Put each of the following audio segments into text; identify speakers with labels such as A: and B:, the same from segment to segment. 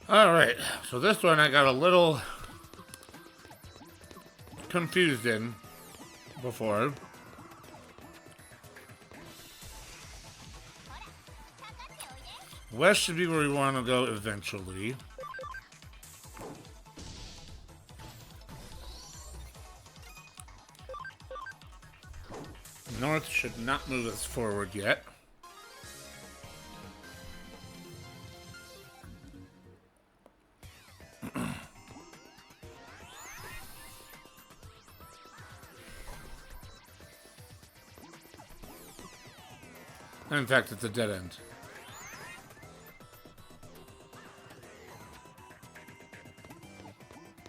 A: Alright, so this one I got a little confused in before. West should be where we want to go eventually. North should not move us forward yet. In fact, it's a dead end.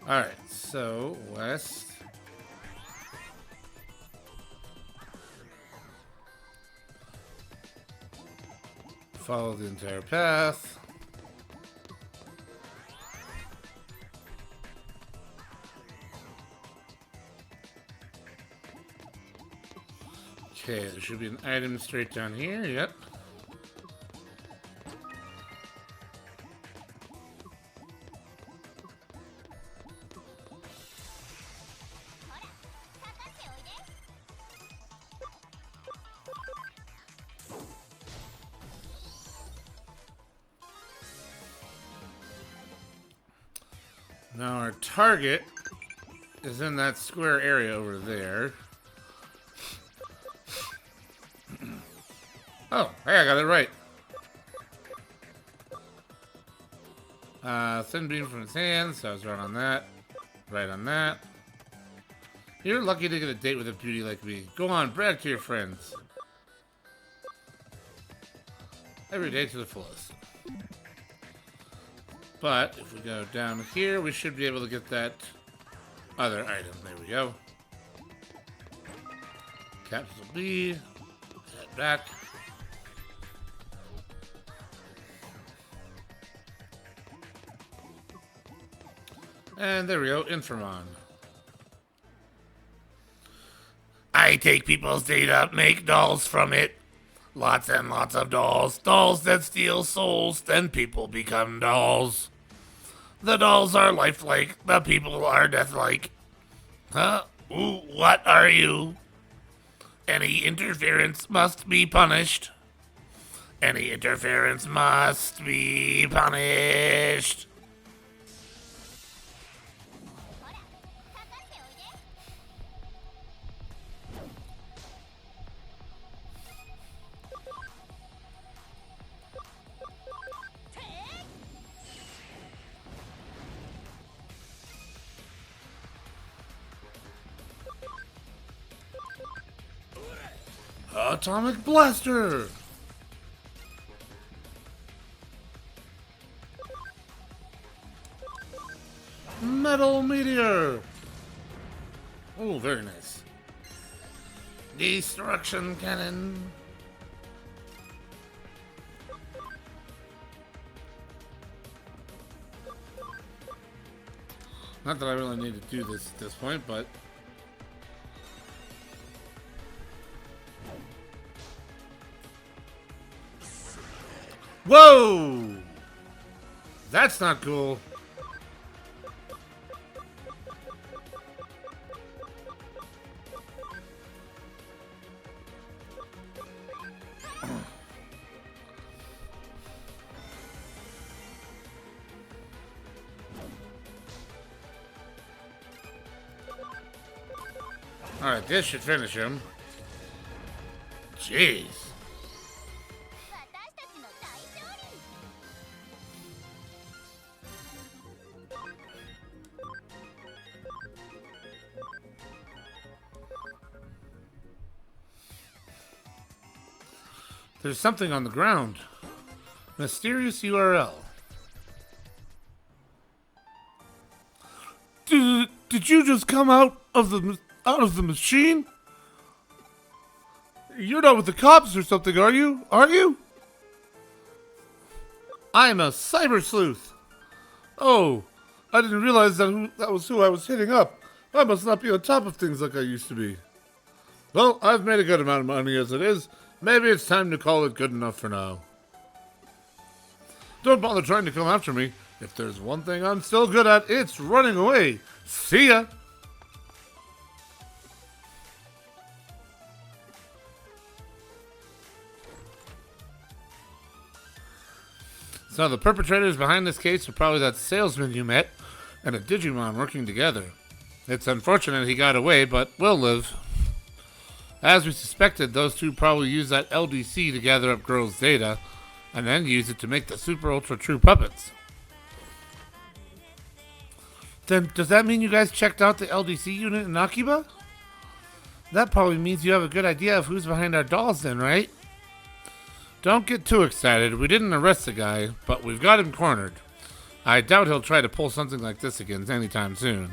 A: Alright, so west. Follow the entire path. Okay, there should be an item straight down here, yep. Now our target is in that square area over there. Oh, hey, I got it right. Thin beam from his hands, so I was right on that. Right on that. You're lucky to get a date with a beauty like me. Go on, brag to your friends. Every day to the fullest. But if we go down here, we should be able to get that other item. There we go. Capsule B. Head back. And there we go, Inframon. I take people's data, make dolls from it. Lots and lots of dolls. Dolls that steal souls, then people become dolls. The dolls are lifelike, the people are deathlike. Huh? Ooh, what are you? Any interference must be punished. Any interference must be punished. Atomic Blaster! Metal Meteor! Oh, very nice. Destruction Cannon. Not that I really need to do this at this point, but... Whoa! That's not cool. Alright, this should finish him. Jeez. There's something on the ground. Mysterious URL. Did you just come out of the machine? You're not with the cops or something, are you? Are you? I'm a cyber sleuth. Oh, I didn't realize that was who I was hitting up. I must not be on top of things like I used to be. Well, I've made a good amount of money as it is. Maybe it's time to call it good enough for now. Don't bother trying to come after me. If there's one thing I'm still good at, it's running away. See ya! So the perpetrators behind this case are probably that salesman you met and a Digimon working together. It's unfortunate he got away, but will live. As we suspected, those two probably used that LDC to gather up girls' data, and then use it to make the super ultra true puppets. Then does that mean you guys checked out the LDC unit in Akiba? That probably means you have a good idea of who's behind our dolls then, right? Don't get too excited. We didn't arrest the guy, but we've got him cornered. I doubt he'll try to pull something like this again anytime soon.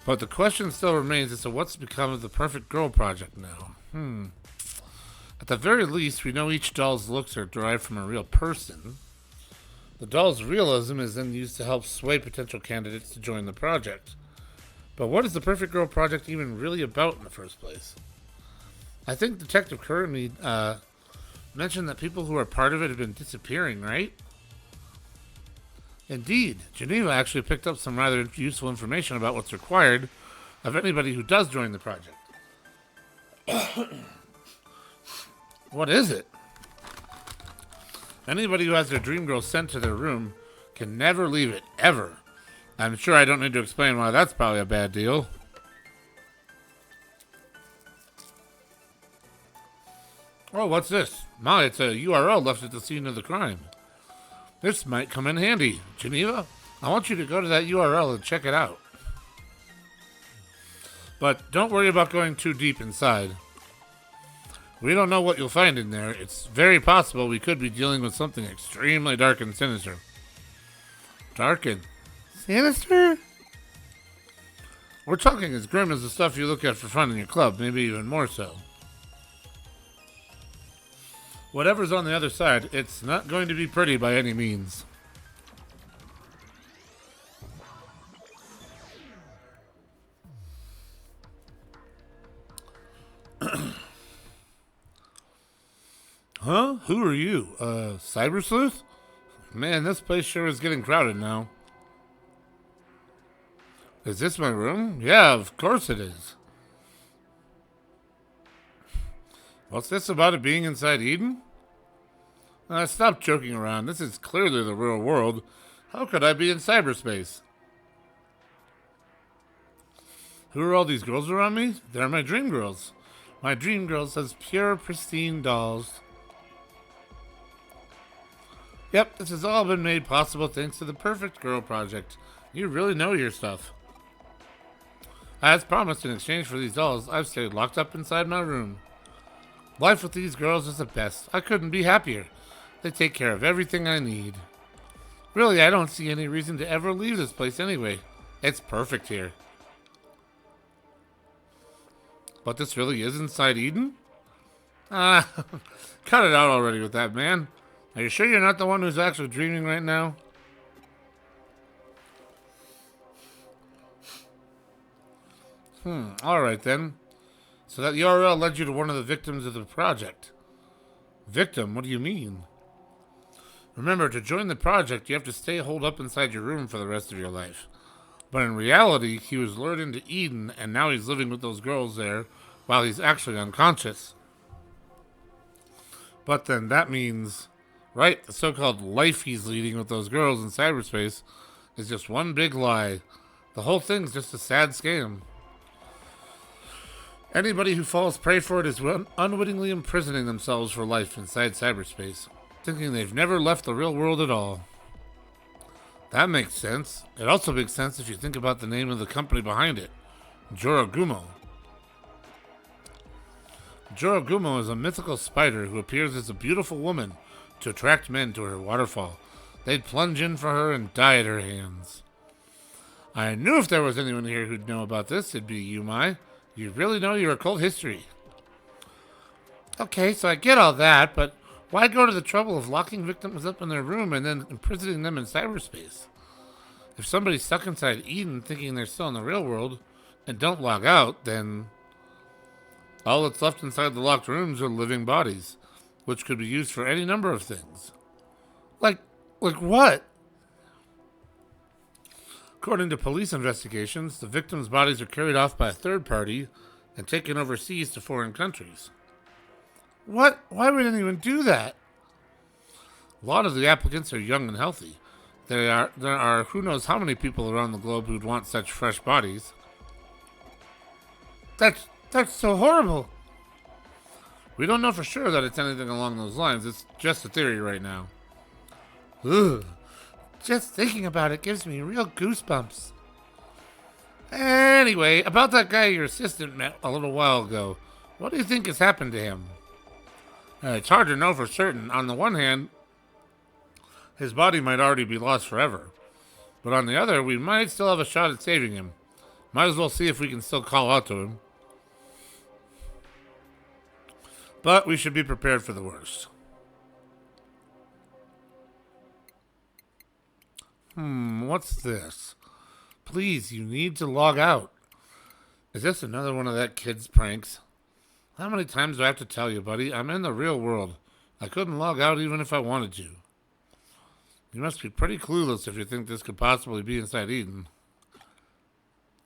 A: But the question still remains as to what's become of the Perfect Girl project now. At the very least, we know each doll's looks are derived from a real person. The doll's realism is then used to help sway potential candidates to join the project. But what is the Perfect Girl project even really about in the first place? I think Detective Currently mentioned that people who are part of it have been disappearing, right? Indeed, Geneva actually picked up some rather useful information about what's required of anybody who does join the project. What is it? Anybody who has their dream girl sent to their room can never leave it, ever. I'm sure I don't need to explain why that's probably a bad deal. Oh, what's this? My, it's a URL left at the scene of the crime. This might come in handy. Geneva, I want you to go to that URL and check it out. But don't worry about going too deep inside. We don't know what you'll find in there. It's very possible we could be dealing with something extremely dark and sinister. Dark and sinister? We're talking as grim as the stuff you look at for fun in your club, maybe even more so. Whatever's on the other side, it's not going to be pretty by any means. Huh? Who are you? Cyber Sleuth? Man, this place sure is getting crowded now. Is this my room? Yeah, of course it is. What's this about it being inside Eden? Stop joking around. This is clearly the real world. How could I be in cyberspace? Who are all these girls around me? They're my dream girls. My dream girls as pure, pristine dolls. Yep, this has all been made possible thanks to the Perfect Girl project. You really know your stuff. As promised, in exchange for these dolls, I've stayed locked up inside my room. Life with these girls is the best. I couldn't be happier. They take care of everything I need. Really, I don't see any reason to ever leave this place anyway. It's perfect here. But this really is inside Eden? Cut it out already with that, man. Are you sure you're not the one who's actually dreaming right now? Alright then. So that URL led you to one of the victims of the project. Victim? What do you mean? Remember, to join the project, you have to stay holed up inside your room for the rest of your life. But in reality, he was lured into Eden, and now he's living with those girls there while he's actually unconscious. But then that means, right, the so-called life he's leading with those girls in cyberspace is just one big lie. The whole thing's just a sad scam. Anybody who falls prey for it is unwittingly imprisoning themselves for life inside cyberspace, thinking they've never left the real world at all. That makes sense. It also makes sense if you think about the name of the company behind it, Jorogumo. Jorogumo is a mythical spider who appears as a beautiful woman to attract men to her waterfall. They'd plunge in for her and die at her hands. I knew if there was anyone here who'd know about this, it'd be you, Mai. You really know your occult history. Okay, so I get all that, but why go to the trouble of locking victims up in their room and then imprisoning them in cyberspace? If somebody's stuck inside Eden thinking they're still in the real world and don't log out, then all that's left inside the locked rooms are living bodies, which could be used for any number of things. Like what? According to police investigations, the victims' bodies are carried off by a third party and taken overseas to foreign countries. What? Why would anyone do that? A lot of the applicants are young and healthy. There are who knows how many people around the globe who'd want such fresh bodies. That's so horrible. We don't know for sure that it's anything along those lines. It's just a theory right now. Ugh. Just thinking about it gives me real goosebumps. Anyway, about that guy your assistant met a little while ago. What do you think has happened to him? It's hard to know for certain. On the one hand, his body might already be lost forever. But on the other, we might still have a shot at saving him. Might as well see if we can still call out to him. But we should be prepared for the worst. What's this? Please, you need to log out. Is this another one of that kid's pranks? How many times do I have to tell you, buddy? I'm in the real world. I couldn't log out even if I wanted to. You must be pretty clueless if you think this could possibly be inside Eden.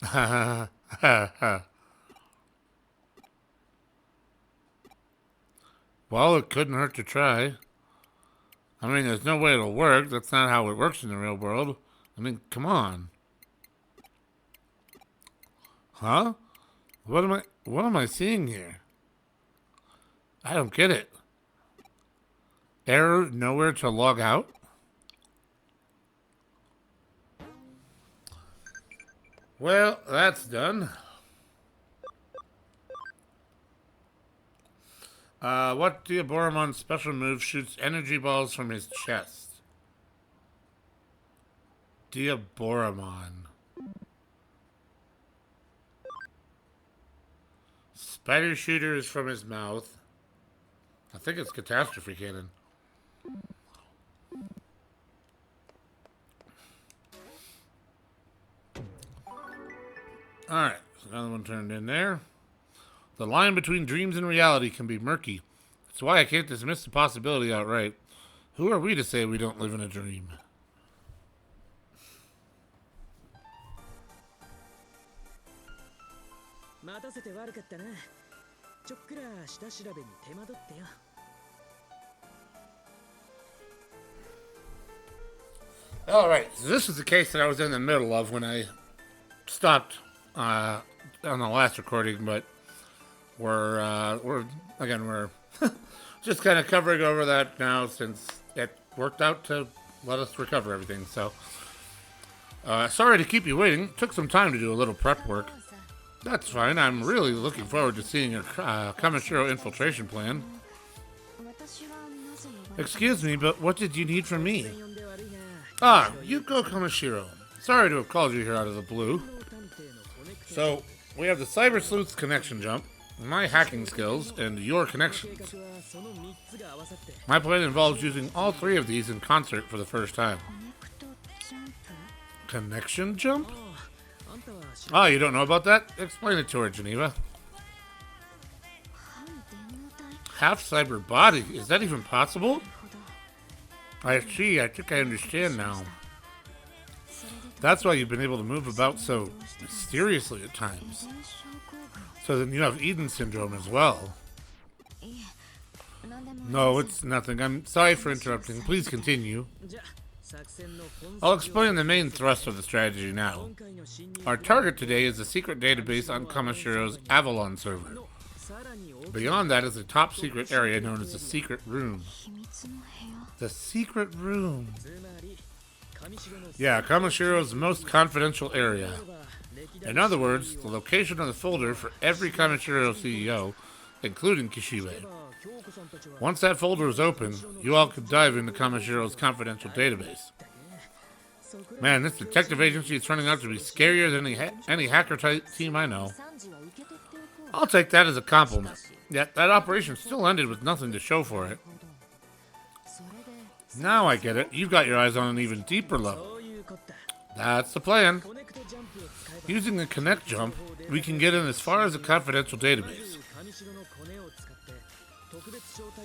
A: Ha ha ha ha. Well, it couldn't hurt to try. I mean, there's no way it'll work. That's not how it works in the real world. I mean, come on. Huh? What am I seeing here? I don't get it. Error, nowhere to log out? Well, that's done. What Diaboromon's special move shoots energy balls from his chest? Diaboromon. Spider shooter is from his mouth. I think it's catastrophe cannon. Alright, so another one turned in there. The line between dreams and reality can be murky. That's why I can't dismiss the possibility outright. Who are we to say we don't live in a dream? Alright, so this is the case that I was in the middle of when I stopped on the last recording, but we're just kind of covering over that now since it worked out to let us recover everything. So, sorry to keep you waiting. It took some time to do a little prep work. That's fine. I'm really looking forward to seeing your Kamishiro infiltration plan. Excuse me, but what did you need from me? Ah, Yuuko Kamishiro. Sorry to have called you here out of the blue. So, we have the Cyber Sleuth's connection jump, my hacking skills, and your connections. My plan involves using all three of these in concert for the first time. Connection jump? Oh, you don't know about that? Explain it to her, Geneva. Half cyber body? Is that even possible? I see. I think I understand now. That's why you've been able to move about so mysteriously at times. So then you have Eden syndrome as well. No, it's nothing. I'm sorry for interrupting. Please continue. I'll explain the main thrust of the strategy now. Our target today is the secret database on Kamashiro's Avalon Server. Beyond that is a top secret area known as the Secret Room. The Secret Room. Yeah, Kamashiro's most confidential area. In other words, the location of the folder for every Kamishiro CEO, including Kishibe. Once that folder is open, you all could dive into Kamashiro's confidential database. Man, this detective agency is turning out to be scarier than any hacker type team I know. I'll take that as a compliment. Yet, that operation still ended with nothing to show for it. Now I get it. You've got your eyes on an even deeper level. That's the plan. Using the connect jump, we can get in as far as the confidential database.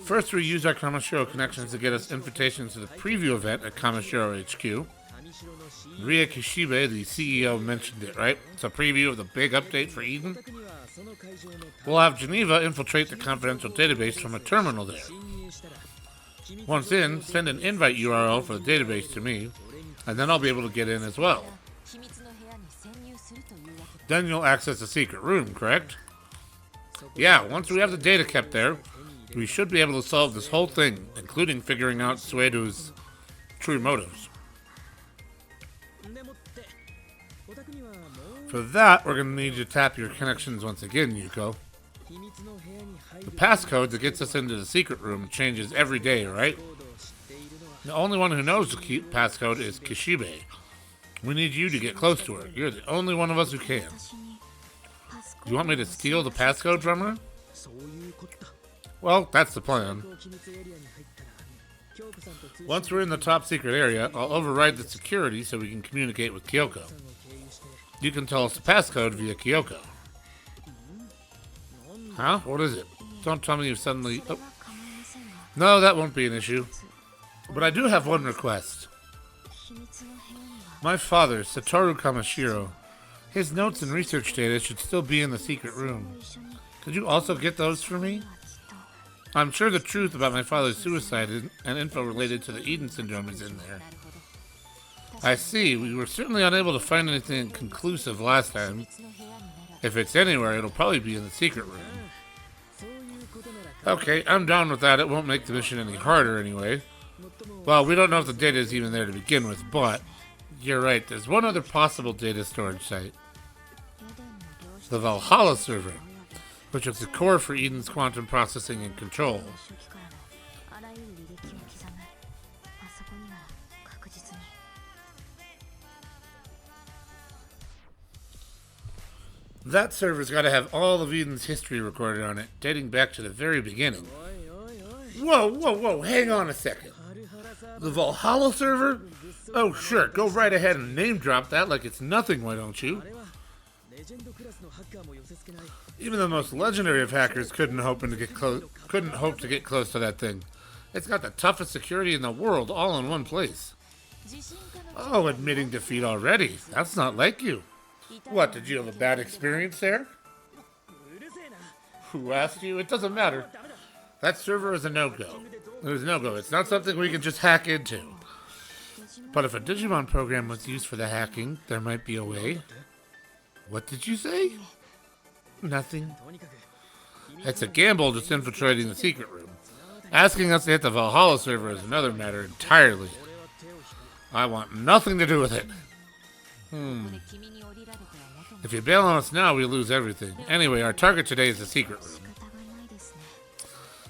A: First, we use our Kamashiro connections to get us invitations to the preview event at Kamashiro HQ. Ria Kishibe, the CEO, mentioned it, right? It's a preview of the big update for Eden. We'll have Geneva infiltrate the confidential database from a terminal there. Once in, send an invite URL for the database to me, and then I'll be able to get in as well. Then you'll access the secret room, correct? Yeah, once we have the data kept there, we should be able to solve this whole thing, including figuring out Suedo's true motives. For that, we're going to need you to tap your connections once again, Yuuko. The passcode that gets us into the secret room changes every day, right? The only one who knows the passcode is Kishibe. We need you to get close to her. You're the only one of us who can. You want me to steal the passcode from her? Well, that's the plan. Once we're in the top secret area, I'll override the security so we can communicate with Kyoko. You can tell us the passcode via Kyoko. Huh? What is it? Don't tell me you've suddenly... Oh. No, that won't be an issue. But I do have one request. My father, Satoru Kamashiro, his notes and research data should still be in the secret room. Could you also get those for me? I'm sure the truth about my father's suicide and info related to the Eden syndrome is in there. I see. We were certainly unable to find anything conclusive last time. If it's anywhere, it'll probably be in the secret room. Okay, I'm down with that. It won't make the mission any harder anyway. Well, we don't know if the data is even there to begin with, but you're right. There's one other possible data storage site. The Valhalla Server, which is the core for Eden's quantum processing and control. That server's got to have all of Eden's history recorded on it, dating back to the very beginning. Whoa, hang on a second. The Valhalla server? Oh, sure, go right ahead and name drop that like it's nothing, why don't you? Even the most legendary of hackers couldn't hope to get close to that thing. It's got the toughest security in the world all in one place. Oh, admitting defeat already. That's not like you. What, did you have a bad experience there? Who asked you? It doesn't matter. That server is a no-go. It was no-go. It's not something we can just hack into. But if a Digimon program was used for the hacking, there might be a way. What did you say? Nothing. It's a gamble just infiltrating the secret room. Asking us to hit the Valhalla server is another matter entirely. I want nothing to do with it. If you bail on us now, we lose everything. Anyway, our target today is the secret room.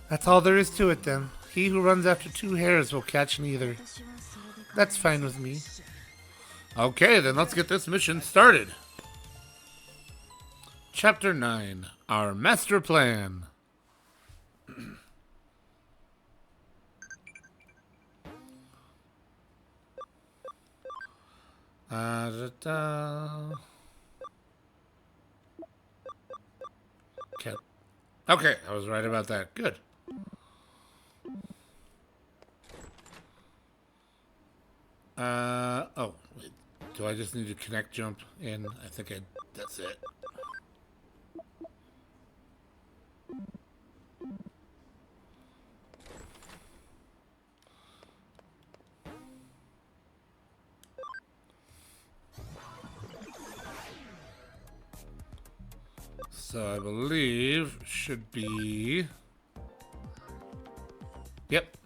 A: That's all there is to it, then. He who runs after two hares will catch neither. That's fine with me. Okay, then let's get this mission started. Chapter 9, Our Master Plan. Okay, I was right about that. Good. Oh, wait. Do I just need to connect jump in? I think that's it. So I believe should be... Yep.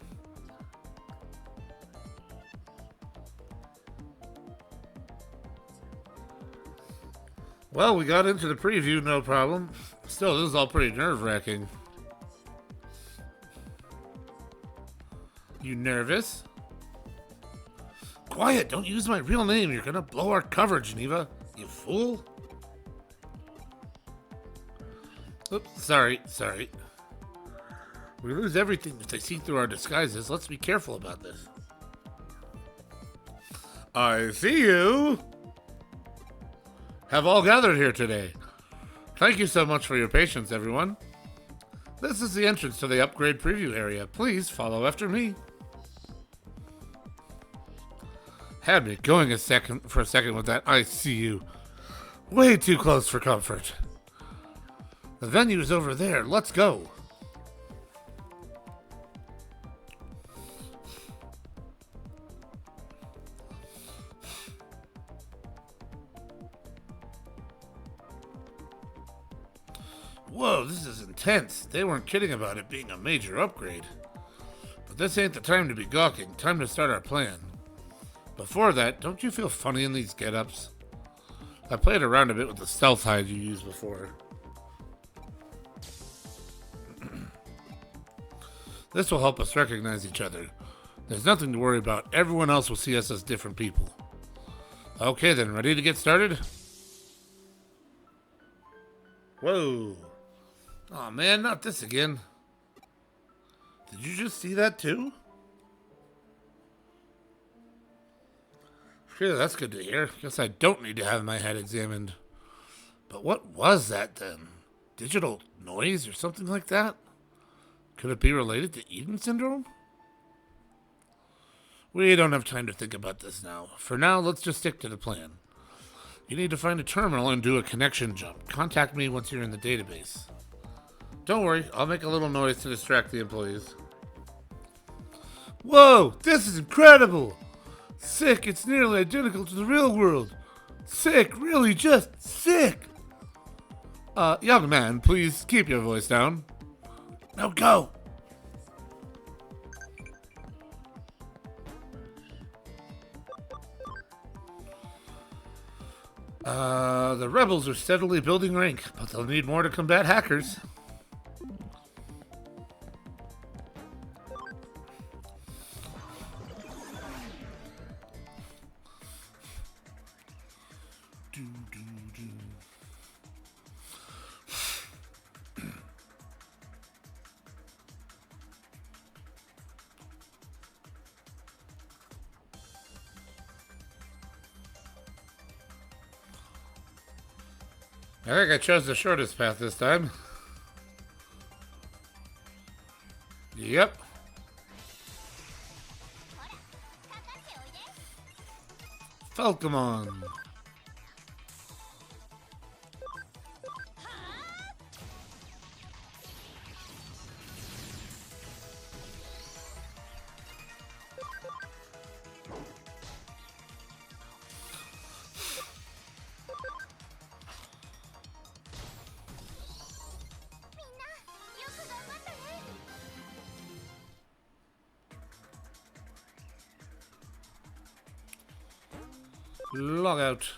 A: Well, we got into the preview, no problem. Still, this is all pretty nerve-wracking. You nervous? Quiet, don't use my real name. You're gonna blow our cover, Geneva. You fool. Oops, sorry. We lose everything if they see through our disguises. Let's be careful about this. I see you have all gathered here today. Thank you so much for your patience, everyone. This is the entrance to the upgrade preview area. Please follow after me. Had me going for a second with that I see you. Way too close for comfort. The venue is over there. Let's go. Whoa, this is intense. They weren't kidding about it being a major upgrade. But this ain't the time to be gawking. Time to start our plan. Before that, don't you feel funny in these get-ups? I played around a bit with the stealth hide you used before. This will help us recognize each other. There's nothing to worry about. Everyone else will see us as different people. Okay then, ready to get started? Whoa. Aw man, not this again. Did you just see that too? Phew, that's good to hear. Guess I don't need to have my head examined. But what was that then? Digital noise or something like that? Could it be related to Eden Syndrome? We don't have time to think about this now. For now, let's just stick to the plan. You need to find a terminal and do a connection jump. Contact me once you're in the database. Don't worry, I'll make a little noise to distract the employees. Whoa, this is incredible! Sick, it's nearly identical to the real world. Sick, really just sick! Young man, please keep your voice down. Now go! The rebels are steadily building rank, but they'll need more to combat hackers. I think I chose the shortest path this time. Yep. Falcomon. Log out.